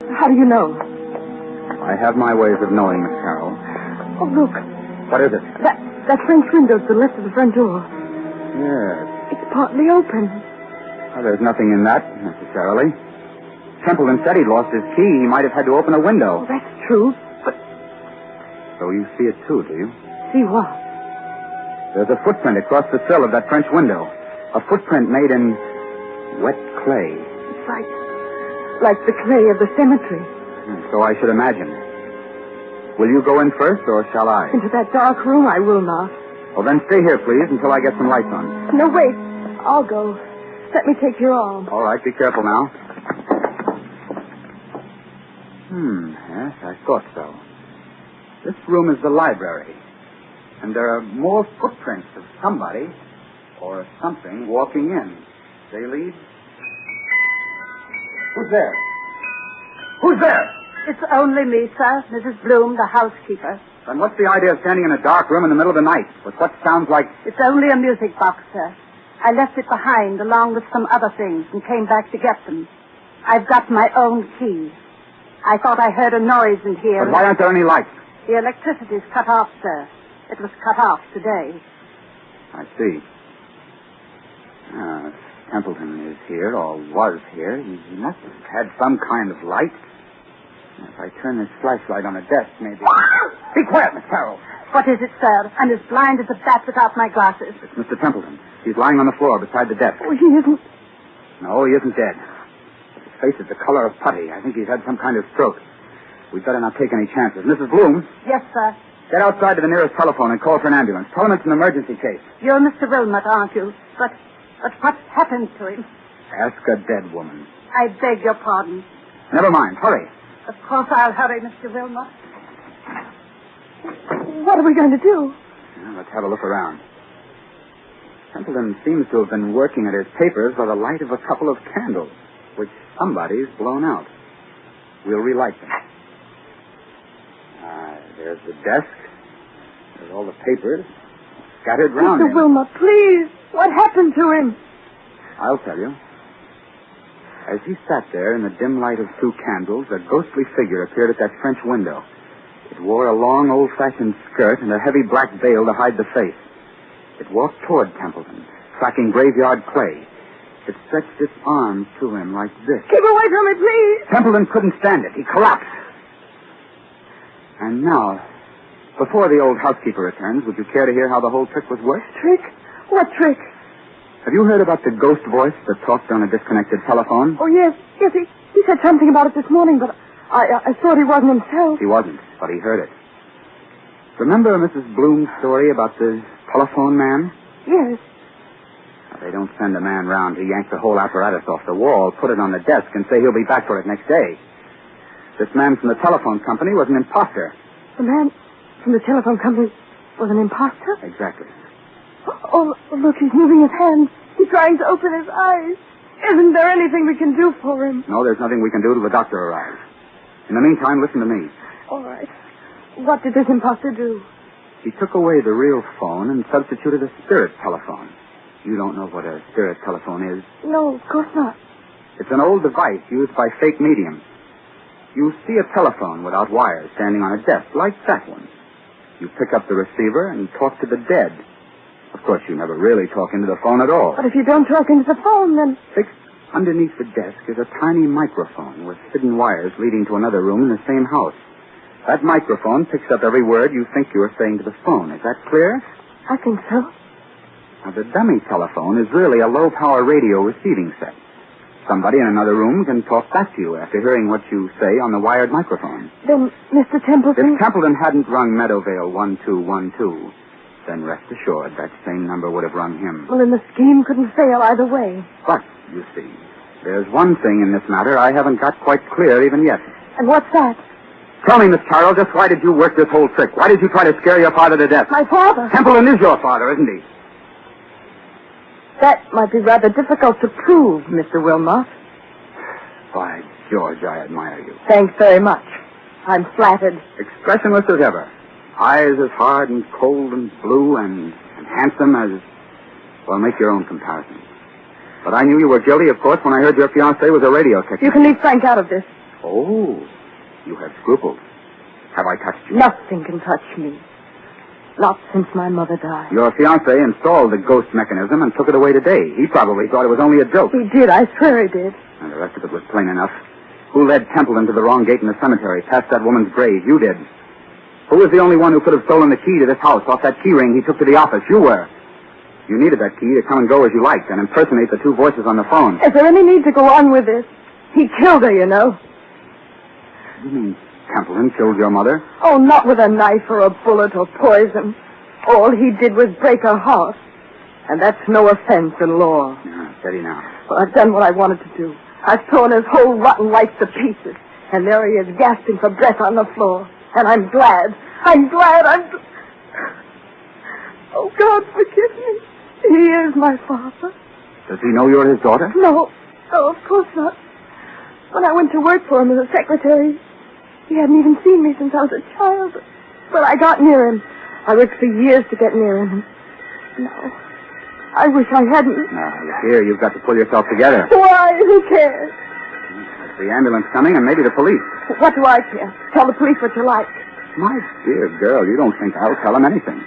How do you know? I have my ways of knowing, Miss Carroll. Oh, look. What is it? That French window to the left of the front door. Yes. It's partly open. Well, there's nothing in that, necessarily. Templeton said he'd lost his key. He might have had to open a window. Oh, that's true, but... So you see it, too, do you? See what? There's a footprint across the sill of that French window. A footprint made in wet clay. It's like the clay of the cemetery. So I should imagine. Will you go in first, or shall I? Into that dark room, I will not. Well, then stay here, please, until I get some lights on. No, wait. I'll go. Let me take your arm. All right, be careful now. Yes, I thought so. This room is the library. And there are more footprints of somebody or something walking in. They lead... Who's there? Who's there? It's only me, sir. Mrs. Bloom, the housekeeper. Then what's the idea of standing in a dark room in the middle of the night with what sounds like... It's only a music box, sir. I left it behind along with some other things and came back to get them. I've got my own key. I thought I heard a noise in here. But why aren't there any lights? The electricity's cut off, sir. It was cut off today. I see. Templeton is here, or was here. He must have had some kind of light. If I turn this flashlight on the desk, maybe... Be quiet, Miss Carroll. What is it, sir? I'm as blind as a bat without my glasses. It's Mr. Templeton. He's lying on the floor beside the desk. Oh, he isn't... No, he isn't dead. His face is the color of putty. I think he's had some kind of stroke. We'd better not take any chances. Mrs. Bloom? Yes, sir. Get outside to the nearest telephone and call for an ambulance. Tell him it's an emergency case. You're Mr. Wilmot, aren't you? But what's happened to him? Ask a dead woman. I beg your pardon. Never mind. Hurry. Of course I'll hurry, Mr. Wilmot. What are we going to do? Well, let's have a look around. Templeton seems to have been working at his papers by the light of a couple of candles, which somebody's blown out. We'll relight them. There's the desk. There's all the papers scattered round him. Mr. Wilmot, please. What happened to him? I'll tell you. As he sat there in the dim light of two candles, a ghostly figure appeared at that French window. It wore a long, old-fashioned skirt and a heavy black veil to hide the face. It walked toward Templeton, tracking graveyard clay. It stretched its arms to him like this. Keep away from me, please. Templeton couldn't stand it. He collapsed. And now, before the old housekeeper returns, would you care to hear how the whole trick was worked? Trick? What trick? Have you heard about the ghost voice that talked on a disconnected telephone? Oh, yes. Yes, he said something about it this morning, but I thought he wasn't himself. He wasn't, but he heard it. Remember Mrs. Bloom's story about the telephone man? Yes. Well, they don't send a man round to yank the whole apparatus off the wall, put it on the desk, and say he'll be back for it next day. This man from the telephone company was an imposter. The man from the telephone company was an imposter? Exactly. Oh, look, he's moving his hands. He's trying to open his eyes. Isn't there anything we can do for him? No, there's nothing we can do till the doctor arrives. In the meantime, listen to me. All right. What did this imposter do? He took away the real phone and substituted a spirit telephone. You don't know what a spirit telephone is? No, of course not. It's an old device used by fake mediums. You see a telephone without wires standing on a desk, like that one. You pick up the receiver and talk to the dead. Of course, you never really talk into the phone at all. But if you don't talk into the phone, then... Fixed underneath the desk is a tiny microphone with hidden wires leading to another room in the same house. That microphone picks up every word you think you are saying to the phone. Is that clear? I think so. Now, the dummy telephone is really a low-power radio receiving set. Somebody in another room can talk back to you after hearing what you say on the wired microphone. Then, Mr. Templeton... If Templeton hadn't rung Meadowvale 1212, then rest assured that same number would have rung him. Well, then the scheme couldn't fail either way. But, you see, there's one thing in this matter I haven't got quite clear even yet. And what's that? Tell me, Miss Carroll, just why did you work this whole trick? Why did you try to scare your father to death? My father? Templeton is your father, isn't he? That might be rather difficult to prove, Mr. Wilmot. By George, I admire you. Thanks very much. I'm flattered. Expressionless as ever. Eyes as hard and cold and blue and handsome as... Well, make your own comparison. But I knew you were guilty, of course, when I heard your fiancé was a radio technician. You can leave Frank out of this. Oh, you have scruples. Have I touched you? Nothing can touch me. Not since my mother died. Your fiancé installed the ghost mechanism and took it away today. He probably thought it was only a joke. He did, I swear he did. And the rest of it was plain enough. Who led Templeton to the wrong gate in the cemetery, past that woman's grave? You did. Who was the only one who could have stolen the key to this house off that key ring he took to the office? You were. You needed that key to come and go as you liked and impersonate the two voices on the phone. Is there any need to go on with this? He killed her, you know. You mean Templeton killed your mother? Oh, not with a knife or a bullet or poison. All he did was break her heart. And that's no offense in law. Steady now. Well, I've done what I wanted to do. I've thrown his whole rotten life to pieces. And there he is, gasping for breath on the floor. And I'm glad. Oh, God, forgive me. He is my father. Does he know you're his daughter? No, of course not. When I went to work for him as a secretary, he hadn't even seen me since I was a child. But I got near him. I worked for years to get near him. No, I wish I hadn't. Now, look here, you've got to pull yourself together. Why? Who cares? There's the ambulance coming and maybe the police. What do I care? Tell the police what you like. My dear girl, you don't think I'll tell them anything.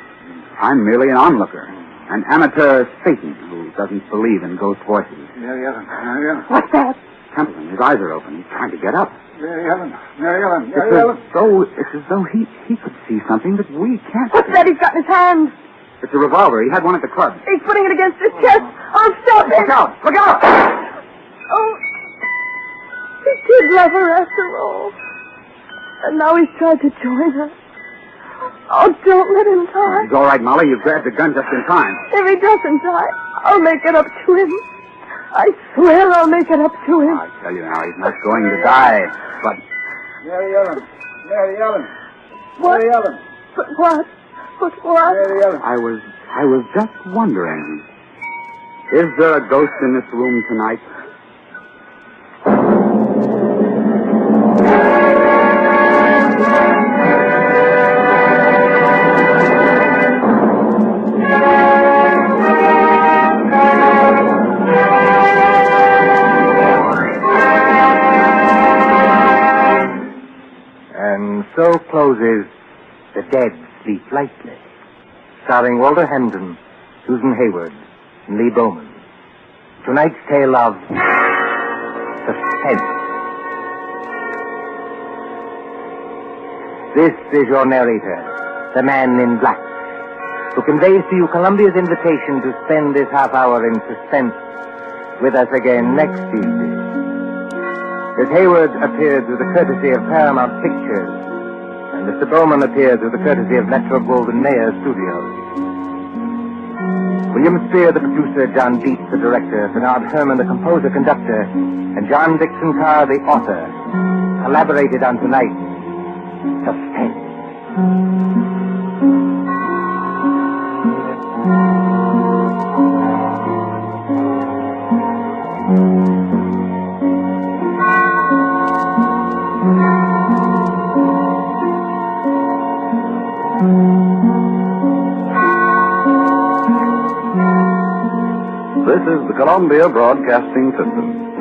I'm merely an onlooker. An amateur Satan who doesn't believe in ghost voices. Mary Ellen. What's that? Templeton, his eyes are open. He's trying to get up. Mary Ellen. It's as though he could see something that we can't What's see. that he's got in his hand? It's a revolver. He had one at the club. He's putting it against his chest. Oh, stop it. Look out! Look out! Oh, he did love her after all. And now he's tried to join her. Oh, don't let him die. He's all right, Molly. You grabbed the gun just in time. If he doesn't die, I'll make it up to him. I swear I'll make it up to him. I tell you now, he's not going to die. But Mary Ellen. What? Mary Ellen. But what? But what? Mary Ellen. I was just wondering, is there a ghost in this room tonight? So closes The Dead Sleep Lightly, starring Walter Hampton, Susan Hayward, and Lee Bowman. Tonight's tale of Suspense. This is your narrator, the Man in Black, who conveys to you Columbia's invitation to spend this half hour in suspense with us again next Tuesday. Miss Hayward appeared with the courtesy of Paramount Pictures, and Mr. Bowman appeared with the courtesy of Metro-Goldwyn-Mayer Studios. William Spear, the producer, John Dietz, the director, Bernard Herrmann, the composer-conductor, and John Dixon Carr, the author, collaborated on tonight's Suspense. This is the Columbia Broadcasting System.